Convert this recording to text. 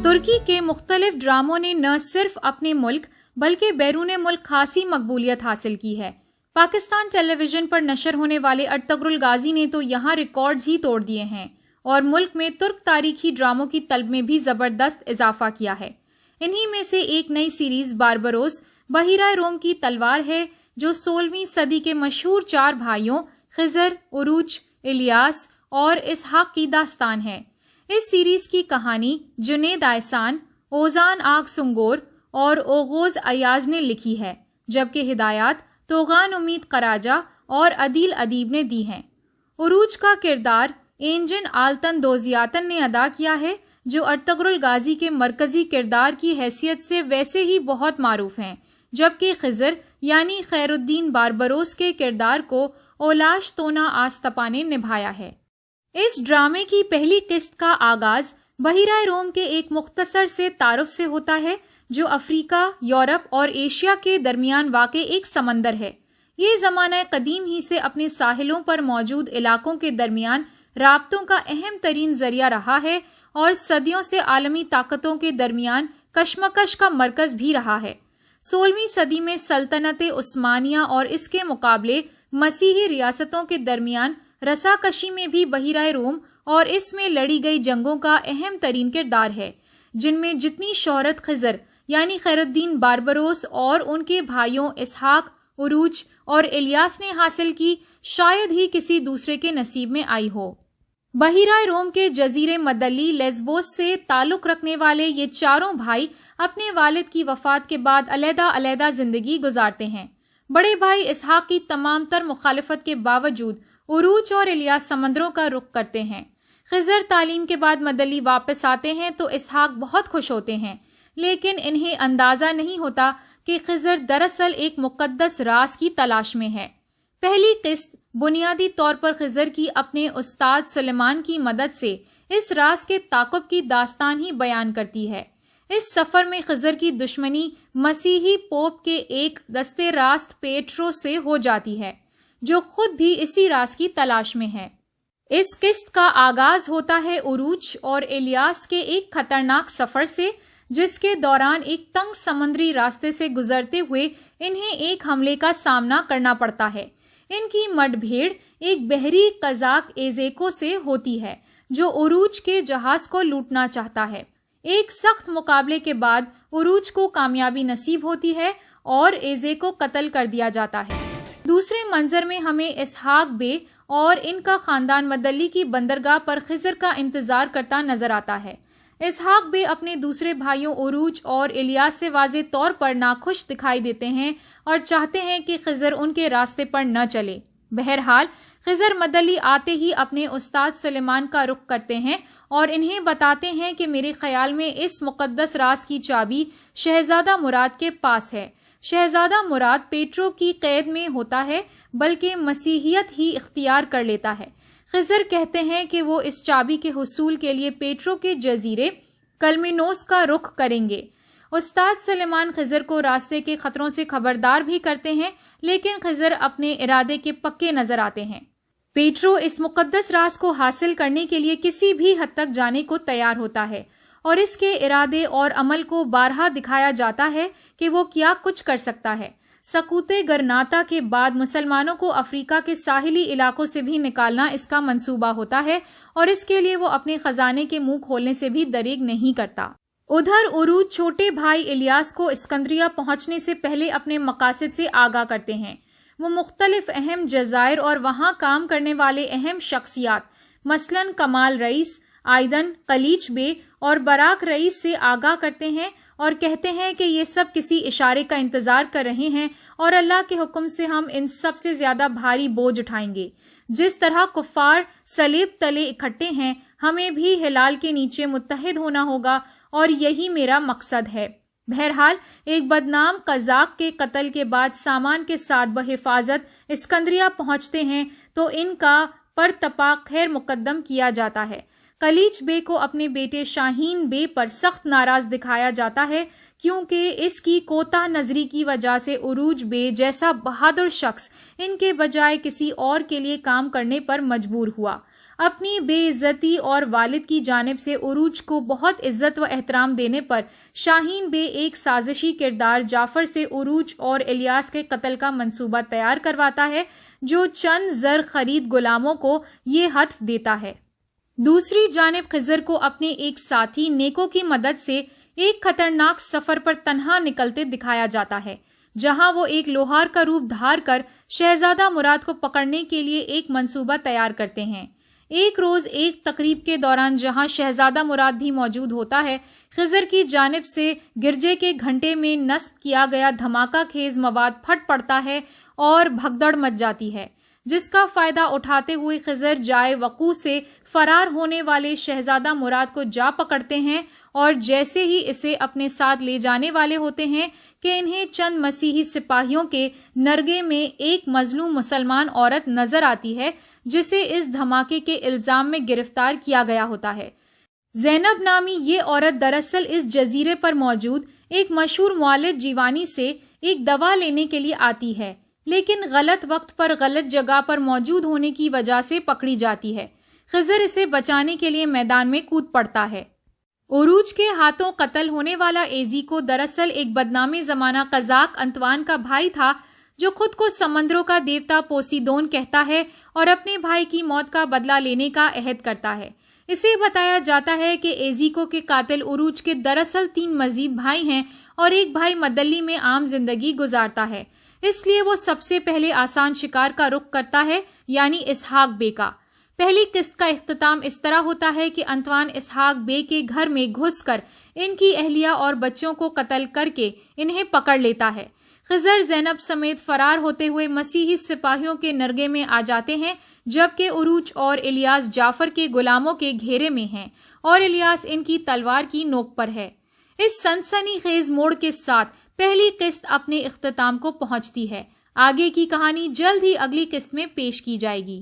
ترکی کے مختلف ڈراموں نے نہ صرف اپنے ملک بلکہ بیرون ملک خاصی مقبولیت حاصل کی ہے۔ پاکستان ٹیلی ویژن پر نشر ہونے والے ارطغرل غازی نے تو یہاں ریکارڈز ہی توڑ دیے ہیں اور ملک میں ترک تاریخی ڈراموں کی طلب میں بھی زبردست اضافہ کیا ہے۔ انہی میں سے ایک نئی سیریز باربروس بحیرہ روم کی تلوار ہے، جو 16ویں صدی کے مشہور 4 بھائیوں خضر، عروج، الیاس اور اسحاق کی داستان ہے۔ اس سیریز کی کہانی جنید آہسان، اوزان آگ سنگور اور اوغوز ایاز نے لکھی ہے، جبکہ ہدایات توغان امید قراجہ اور عدیل ادیب نے دی ہیں۔ عروج کا کردار اینجن آلتن دوزیاتن نے ادا کیا ہے، جو ارطغرل غازی کے مرکزی کردار کی حیثیت سے ویسے ہی بہت معروف ہیں، جبکہ خضر یعنی خیر الدین باربروس کے کردار کو اولاش تونا آستپا نے نبھایا ہے۔ اس ڈرامے کی پہلی قسط کا آغاز بحیرہ روم کے ایک مختصر سے تعارف سے ہوتا ہے، جو افریقہ، یورپ اور ایشیا کے درمیان واقع ایک سمندر ہے۔ یہ زمانہ قدیم ہی سے اپنے ساحلوں پر موجود علاقوں کے درمیان رابطوں کا اہم ترین ذریعہ رہا ہے اور صدیوں سے عالمی طاقتوں کے درمیان کشمکش کا مرکز بھی رہا ہے۔ 16ویں صدی میں سلطنت عثمانیہ اور اس کے مقابلے مسیحی ریاستوں کے درمیان رساکشی میں بھی بحیرہ روم اور اس میں لڑی گئی جنگوں کا اہم ترین کردار ہے، جن میں جتنی شہرت خضر یعنی خیر الدین باربروس اور ان کے بھائیوں اسحاق، عروج اور الیاس نے حاصل کی، شاید ہی کسی دوسرے کے نصیب میں آئی ہو۔ بحیرہ روم کے جزیرے مدلی لیسبوس سے تعلق رکھنے والے یہ چاروں بھائی اپنے والد کی وفات کے بعد علیحدہ علیحدہ زندگی گزارتے ہیں۔ بڑے بھائی اسحاق کی تمام تر مخالفت کے باوجود عروج اور الیاس سمندروں کا رخ کرتے ہیں۔ خضر تعلیم کے بعد مدلی واپس آتے ہیں تو اسحاق بہت خوش ہوتے ہیں، لیکن انہیں اندازہ نہیں ہوتا کہ خضر دراصل ایک مقدس راز کی تلاش میں ہے۔ پہلی قسط بنیادی طور پر خضر کی اپنے استاد سلیمان کی مدد سے اس راز کے تعاقب کی داستان ہی بیان کرتی ہے۔ اس سفر میں خضر کی دشمنی مسیحی پوپ کے ایک دستے راست پیٹرو سے ہو جاتی ہے، جو خود بھی اسی راز کی تلاش میں ہے۔ اس قسط کا آغاز ہوتا ہے عروج اور الیاس کے ایک خطرناک سفر سے، جس کے دوران ایک تنگ سمندری راستے سے گزرتے ہوئے انہیں ایک حملے کا سامنا کرنا پڑتا ہے۔ ان کی مڈ بھیڑ ایک بحری قزاق ایزیکو سے ہوتی ہے، جو عروج کے جہاز کو لوٹنا چاہتا ہے۔ ایک سخت مقابلے کے بعد عروج کو کامیابی نصیب ہوتی ہے اور ایزیکو قتل کر دیا جاتا ہے۔ دوسرے منظر میں ہمیں اسحاق بے اور ان کا خاندان مدلی کی بندرگاہ پر خضر کا انتظار کرتا نظر آتا ہے۔ اسحاق بے اپنے دوسرے بھائیوں عروج اور الیاس سے واضح طور پر ناخوش دکھائی دیتے ہیں اور چاہتے ہیں کہ خضر ان کے راستے پر نہ چلے۔ بہرحال خضر مدلی آتے ہی اپنے استاد سلیمان کا رخ کرتے ہیں اور انہیں بتاتے ہیں کہ میرے خیال میں اس مقدس راز کی چابی شہزادہ مراد کے پاس ہے۔ شہزادہ مراد پیٹرو کی قید میں ہوتا ہے، بلکہ مسیحیت ہی اختیار کر لیتا ہے۔ خضر کہتے ہیں کہ وہ اس چابی کے حصول کے لیے پیٹرو کے جزیرے کلمینوس کا رخ کریں گے۔ استاد سلیمان خضر کو راستے کے خطروں سے خبردار بھی کرتے ہیں، لیکن خضر اپنے ارادے کے پکے نظر آتے ہیں۔ پیٹرو اس مقدس راز کو حاصل کرنے کے لیے کسی بھی حد تک جانے کو تیار ہوتا ہے، اور اس کے ارادے اور عمل کو بارہا دکھایا جاتا ہے کہ وہ کیا کچھ کر سکتا ہے۔ سقوط گرناطہ کے بعد مسلمانوں کو افریقہ کے ساحلی علاقوں سے بھی نکالنا اس کا منصوبہ ہوتا ہے، اور اس کے لیے وہ اپنے خزانے کے منہ کھولنے سے بھی دریغ نہیں کرتا۔ ادھر عروج چھوٹے بھائی الیاس کو اسکندریہ پہنچنے سے پہلے اپنے مقاصد سے آگاہ کرتے ہیں۔ وہ مختلف اہم جزائر اور وہاں کام کرنے والے اہم شخصیات مثلاً کمال رئیس، آئدن، قلیچ بے اور براک رئیس سے آگاہ کرتے ہیں اور کہتے ہیں کہ یہ سب کسی اشارے کا انتظار کر رہے ہیں اور اللہ کے حکم سے ہم ان سب سے زیادہ بھاری بوجھ اٹھائیں گے۔ جس طرح کفار صلیب تلے اکٹھے ہیں، ہمیں بھی ہلال کے نیچے متحد ہونا ہوگا، اور یہی میرا مقصد ہے۔ بہرحال ایک بدنام قزاق کے قتل کے بعد سامان کے ساتھ بحفاظت اسکندریہ پہنچتے ہیں تو ان کا پرتپا خیر مقدم کیا جاتا ہے۔ خلیج بے کو اپنے بیٹے شاہین بے پر سخت ناراض دکھایا جاتا ہے کیونکہ اس کی کوتاہ نظری کی وجہ سے عروج بے جیسا بہادر شخص ان کے بجائے کسی اور کے لیے کام کرنے پر مجبور ہوا۔ اپنی بے عزتی اور والد کی جانب سے عروج کو بہت عزت و احترام دینے پر شاہین بے ایک سازشی کردار جعفر سے عروج اور الیاس کے قتل کا منصوبہ تیار کرواتا ہے، جو چند زر خرید غلاموں کو یہ ہدف دیتا ہے۔ دوسری جانب خضر کو اپنے ایک ساتھی نیکو کی مدد سے ایک خطرناک سفر پر تنہا نکلتے دکھایا جاتا ہے، جہاں وہ ایک لوہار کا روپ دھار کر شہزادہ مراد کو پکڑنے کے لیے ایک منصوبہ تیار کرتے ہیں۔ ایک روز ایک تقریب کے دوران جہاں شہزادہ مراد بھی موجود ہوتا ہے، خضر کی جانب سے گرجے کے گھنٹے میں نصب کیا گیا دھماکہ خیز مواد پھٹ پڑتا ہے اور بھگدڑ مچ جاتی ہے، جس کا فائدہ اٹھاتے ہوئے خضر جائے وقوع سے فرار ہونے والے شہزادہ مراد کو جا پکڑتے ہیں اور جیسے ہی اسے اپنے ساتھ لے جانے والے ہوتے ہیں کہ انہیں چند مسیحی سپاہیوں کے نرگے میں ایک مظلوم مسلمان عورت نظر آتی ہے جسے اس دھماکے کے الزام میں گرفتار کیا گیا ہوتا ہے۔ زینب نامی یہ عورت دراصل اس جزیرے پر موجود ایک مشہور مولد جیوانی سے ایک دوا لینے کے لیے آتی ہے، لیکن غلط وقت پر غلط جگہ پر موجود ہونے کی وجہ سے پکڑی جاتی ہے۔ خضر اسے بچانے کے لیے میدان میں کود پڑتا ہے۔ عروج کے ہاتھوں قتل ہونے والا ایزی کو دراصل ایک بدنام زمانہ قزاق انتوان کا بھائی تھا، جو خود کو سمندروں کا دیوتا پوسیدون کہتا ہے اور اپنے بھائی کی موت کا بدلہ لینے کا عہد کرتا ہے۔ اسے بتایا جاتا ہے کہ ایزیکو کے قاتل عروج کے دراصل 3 مزید بھائی ہیں اور ایک بھائی مدلی میں عام زندگی گزارتا ہے، اس لیے وہ سب سے پہلے آسان شکار کا رخ کرتا ہے، یعنی اسحاق بے کا۔ پہلی قسط کا اختتام اس طرح ہوتا ہے کہ انتوان اسحاق بے کے گھر میں گھس کر ان کی اہلیہ اور بچوں کو قتل کر کے انہیں پکڑ لیتا ہے۔ خضر زینب سمیت فرار ہوتے ہوئے مسیحی سپاہیوں کے نرگے میں آ جاتے ہیں، جبکہ عروج اور الیاس جعفر کے غلاموں کے گھیرے میں ہیں اور الیاس ان کی تلوار کی نوک پر ہے۔ اس سنسنی خیز موڑ کے ساتھ پہلی قسط اپنے اختتام کو پہنچتی ہے۔ آگے کی کہانی جلد ہی اگلی قسط میں پیش کی جائے گی۔